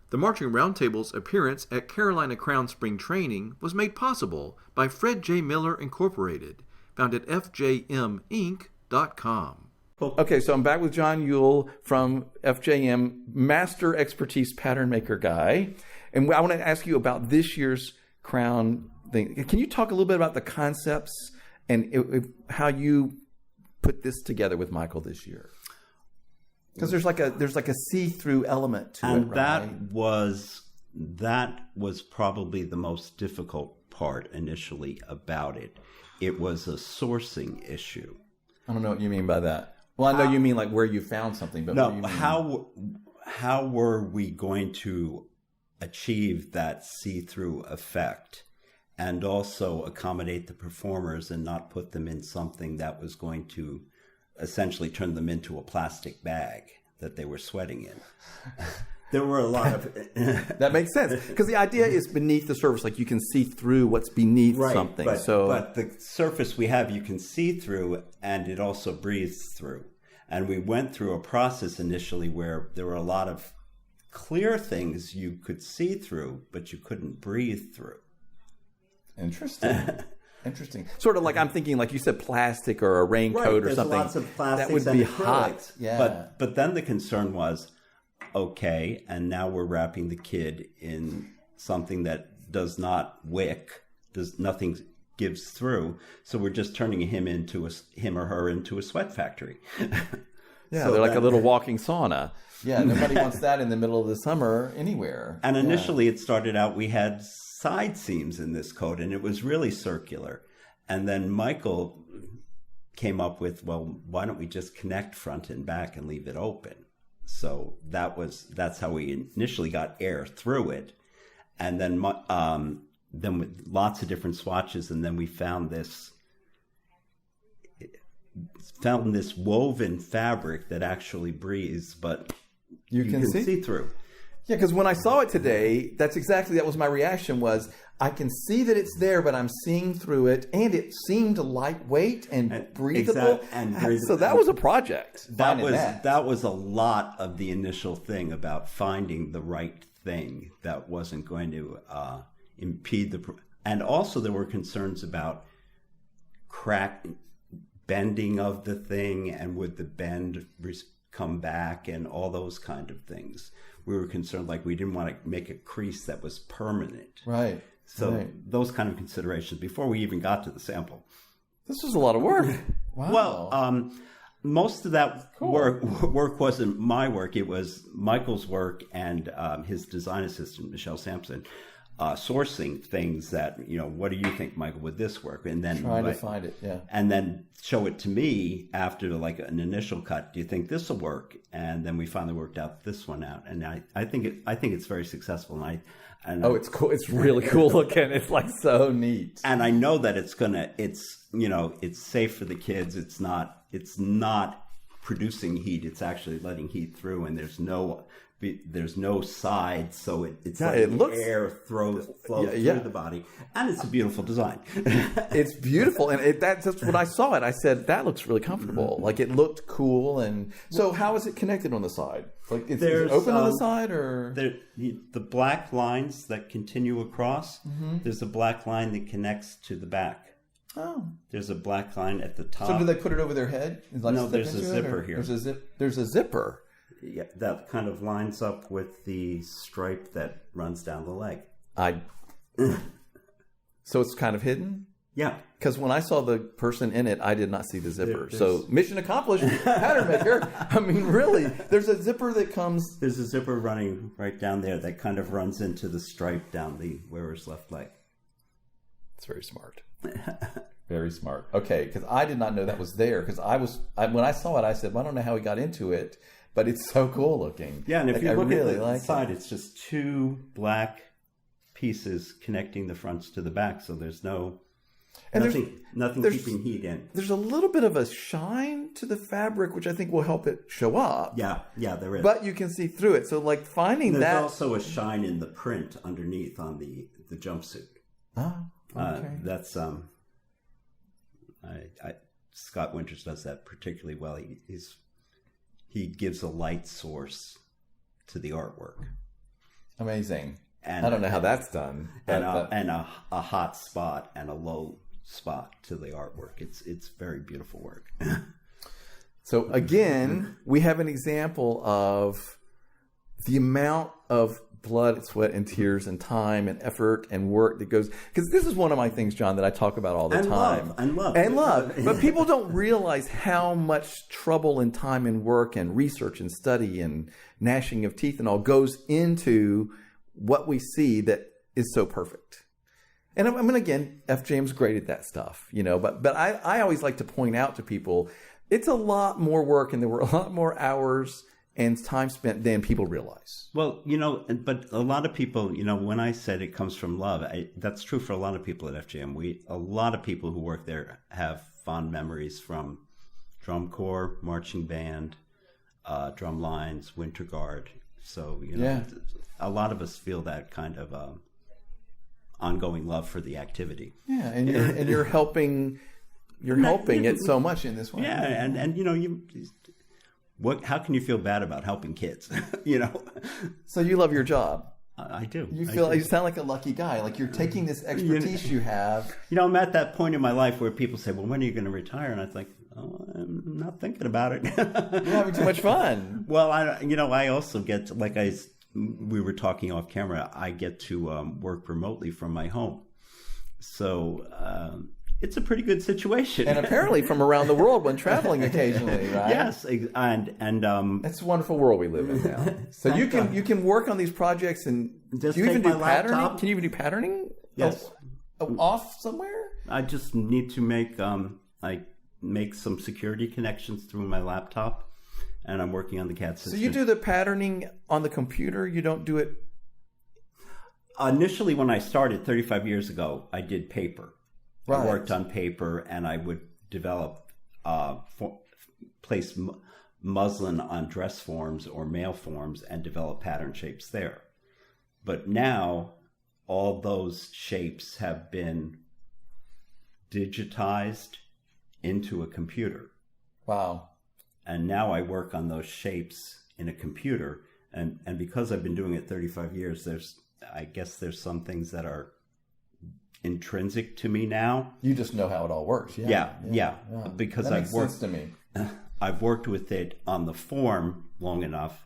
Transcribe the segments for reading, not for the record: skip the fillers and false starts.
The Marching Roundtable's appearance at Carolina Crown Spring Training was made possible by Fred J. Miller Incorporated, found at fjminc.com. Okay, so I'm back with John Yuille from FJM, Master Expertise Pattern Maker Guy. And I want to ask you about this year's crown thing. Can you talk a little bit about the concepts and how you put this together with Michael this year? Because there's like a see-through element to it, right? That was probably the most difficult part initially about it. It was a sourcing issue. I don't know what you mean by that. Well, I know you mean like where you found something, but no, what do you mean? How were we going to achieve that see-through effect and also accommodate the performers and not put them in something that was going to essentially turn them into a plastic bag that they were sweating in? There were a lot of... That makes sense. Because the idea is beneath the surface, like you can see through what's beneath something. But the surface we have, you can see through, and it also breathes through. And we went through a process initially where there were a lot of clear things you could see through, but you couldn't breathe through. Interesting. Interesting. Sort of like I'm thinking, like you said, plastic or a raincoat or something. Lots of plastics that would be hot. Yeah. But then the concern was, okay, and now we're wrapping the kid in something that does not wick, nothing gives through, so we're just turning him or her into a sweat factory. Yeah, so they're like a little walking sauna. Yeah, nobody wants that in the middle of the summer anywhere. And initially it started out, we had side seams in this coat, and it was really circular. And then Michael came up with, well, why don't we just connect front and back and leave it open? So that's how we initially got air through it. And then with lots of different swatches, and then we found this woven fabric that actually breathes, but you can see through. Yeah, because when I saw it today, that was my reaction was, I can see that it's there, but I'm seeing through it, and it seemed lightweight and breathable. So that was a project. That was a lot of the initial thing about finding the right thing that wasn't going to impede and also there were concerns about bending of the thing, and would the bend come back, and all those kind of things. We were concerned, like we didn't want to make a crease that was permanent. Right. So those kind of considerations before we even got to the sample. This was a lot of work. Wow. Well, most of that work wasn't my work. It was Michael's work and his design assistant, Michelle Sampson, sourcing things that, what do you think, Michael, would this work? And then trying to find it, yeah. And then show it to me after like an initial cut. Do you think this will work? And then we finally worked out this one out. And I think it's very successful. It's cool. It's really cool looking. It's like so neat. And I know that it's safe for the kids. It's not producing heat. It's actually letting heat through, and there's no side, so it looks air flows through the body, and it's a beautiful design. It's beautiful, and that's when I saw it. I said that looks really comfortable. Mm-hmm. Like it looked cool, and so how is it connected on the side? Like is it open on the side, or the black lines that continue across? Mm-hmm. There's a black line that connects to the back. Oh, there's a black line at the top. So do they put it over their head? No, there's a zipper here. There's a zipper. Yeah, that kind of lines up with the stripe that runs down the leg. So it's kind of hidden? Yeah. Because when I saw the person in it, I did not see the zipper. So mission accomplished, pattern maker. I mean, really, there's a zipper that comes... There's a zipper running right down there that kind of runs into the stripe down the wearer's left leg. It's very smart. Very smart. Okay, because I did not know that was there. Because when I saw it, I said, well, I don't know how he got into it, but it's so cool looking. Yeah, and if you look at the side, it's just two black pieces connecting the fronts to the back, so there's nothing keeping heat in. There's a little bit of a shine to the fabric, which I think will help it show up. Yeah, there is. But you can see through it. So like finding there's that... There's also a shine in the print underneath on the jumpsuit. Oh, okay. That's Scott Winters does that particularly well. He gives a light source to the artwork. Amazing. And I don't know how that's done. And a hot spot and a low spot to the artwork. It's very beautiful work. So again, we have an example of the amount of blood, sweat, and tears, and time, and effort, and work that goes. Because this is one of my things, John, that I talk about all the time. And love. But people don't realize how much trouble and time and work and research and study and gnashing of teeth and all goes into what we see that is so perfect. And I mean, again, FJM's great at that stuff, but I always like to point out to people, it's a lot more work and there were a lot more hours and time spent than people realize. Well, but a lot of people, when I said it comes from love, that's true for a lot of people at FJM. A lot of people who work there have fond memories from drum corps, marching band, drum lines, winter guard. So, a lot of us feel that kind of ongoing love for the activity. Yeah, and you're helping. You're helping it so much in this way. Yeah, and how can you feel bad about helping kids? So you love your job. I do. You sound like a lucky guy. Like you're taking this expertise you have. I'm at that point in my life where people say, "Well, when are you going to retire?" And I think, "Oh, I'm not thinking about it." You're having too much fun. Well, I also get, we were talking off camera, I get to work remotely from my home. So it's a pretty good situation. And apparently from around the world when traveling occasionally, right? Yes, and it's a wonderful world we live in now. So you can work on these projects and just do you even do patterning? Laptop. Can you even do patterning? Yes. Off somewhere? I just need to make some security connections through my laptop. And I'm working on the CAD system. So you do the patterning on the computer? You don't do it? Initially, when I started 35 years ago, I did paper. Right. I worked on paper, and I would develop, place muslin on dress forms or mail forms and develop pattern shapes there. But now, all those shapes have been digitized into a computer. Wow. And now I work on those shapes in a computer. And because I've been doing it 35 years, I guess there's some things that are intrinsic to me now. You just know how it all works. Yeah. Because that makes sense to me. I've worked with it on the form long enough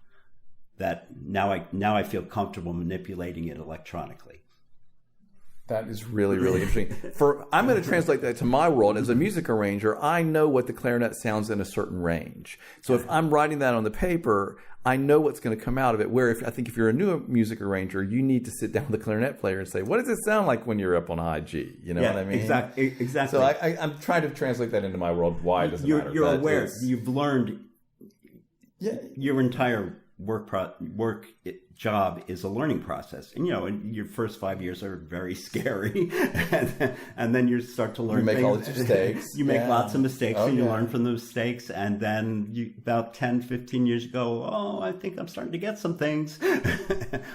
that now I feel comfortable manipulating it electronically. That is really, really interesting. I'm going to translate that to my world. As a music arranger, I know what the clarinet sounds in a certain range. So if I'm writing that on the paper, I know what's going to come out of it. Where I think if you're a new music arranger, you need to sit down with the clarinet player and say, what does it sound like when you're up on high G? You know what I mean? Exactly. So I'm trying to translate that into my world. Why does it matter? You're aware. You've learned your entire work job is a learning process, and and your first 5 years are very scary, and then you start to learn. You make things. all the mistakes. You make lots of mistakes, and you learn from the mistakes, and then about 10, 15 years ago, I think I'm starting to get some things.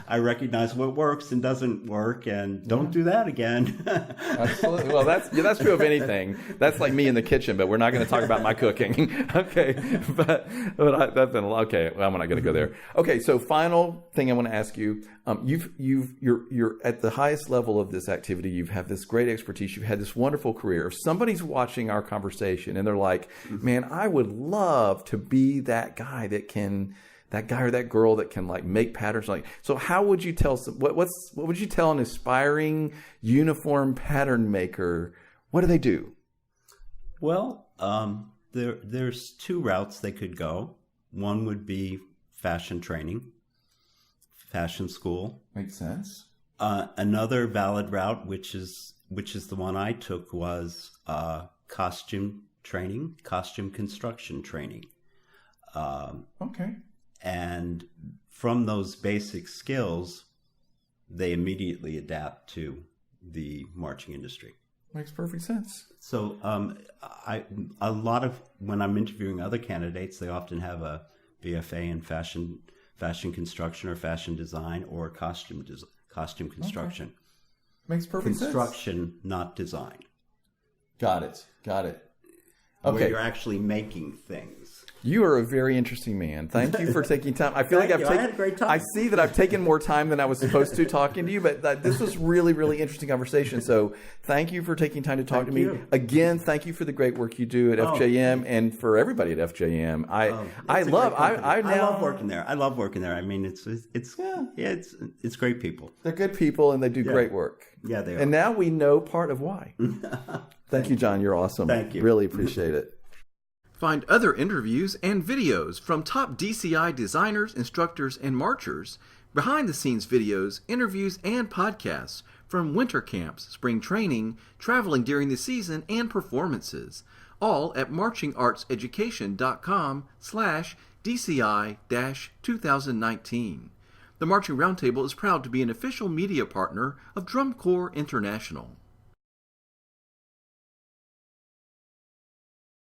I recognize what works and doesn't work, and don't do that again. Absolutely. Well, that's true of anything. That's like me in the kitchen, but we're not going to talk about my cooking. Okay, but that's okay. Well, I'm not going to go there. Okay, so final thing I want to ask you. You're at the highest level of this activity. You have this great expertise. You've had this wonderful career. If somebody's watching our conversation and they're like, "Man, I would love to be that guy or that girl that can make patterns." So, how would you tell what would you tell an aspiring uniform pattern maker? What do they do? Well, there's two routes they could go. One would be fashion training. Fashion school. Makes sense. Another valid route, which is the one I took, was costume training, costume construction training. Okay. And from those basic skills, they immediately adapt to the marching industry. Makes perfect sense. So when I'm interviewing other candidates, they often have a BFA in fashion construction or fashion design or costume construction. Okay. Makes perfect sense. Construction, not design. Got it. Okay. Where you're actually making things. You are a very interesting man. Thank you for taking time. I feel like I had a great time. I see that I've taken more time than I was supposed to talking to you, but this was really, really interesting conversation. So thank you for taking time to talk to me. Again, thank you for the great work you do at FJM and for everybody at FJM. I love working there. I love working there. I mean, it's great people. They're good people and they do great work. Yeah, they are. And now we know part of why. Thank you, John. You're awesome. Thank you. Really appreciate it. Find other interviews and videos from top DCI designers, instructors, and marchers, behind-the-scenes videos, interviews, and podcasts from winter camps, spring training, traveling during the season, and performances, all at marchingartseducation.com/DCI-2019. The Marching Roundtable is proud to be an official media partner of Drum Corps International.